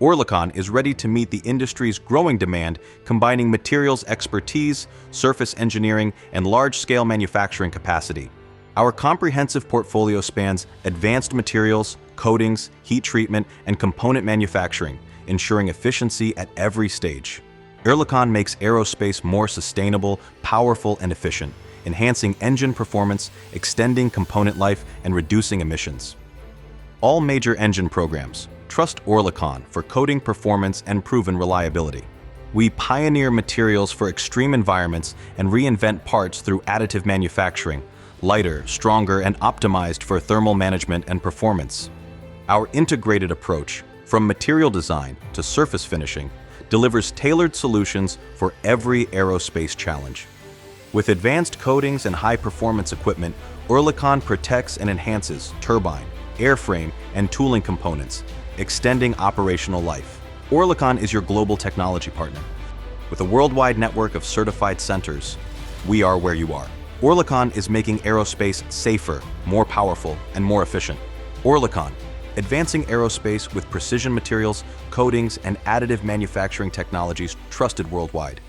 Oerlikon is ready to meet the industry's growing demand, combining materials expertise, surface engineering, and large-scale manufacturing capacity. Our comprehensive portfolio spans advanced materials, coatings, heat treatment, and component manufacturing, ensuring efficiency at every stage. Oerlikon makes aerospace more sustainable, powerful, and efficient, enhancing engine performance, extending component life, and reducing emissions. All major engine programs trust Oerlikon for coating performance and proven reliability. We pioneer materials for extreme environments and reinvent parts through additive manufacturing, lighter, stronger, and optimized for thermal management and performance. Our integrated approach, from material design to surface finishing, delivers tailored solutions for every aerospace challenge. With advanced coatings and high-performance equipment, Oerlikon protects and enhances turbine, airframe, and tooling components, extending operational life. Oerlikon is your global technology partner. With a worldwide network of certified centers, we are where you are. Oerlikon is making aerospace safer, more powerful, and more efficient. Oerlikon, advancing aerospace with precision materials, coatings, and additive manufacturing technologies trusted worldwide.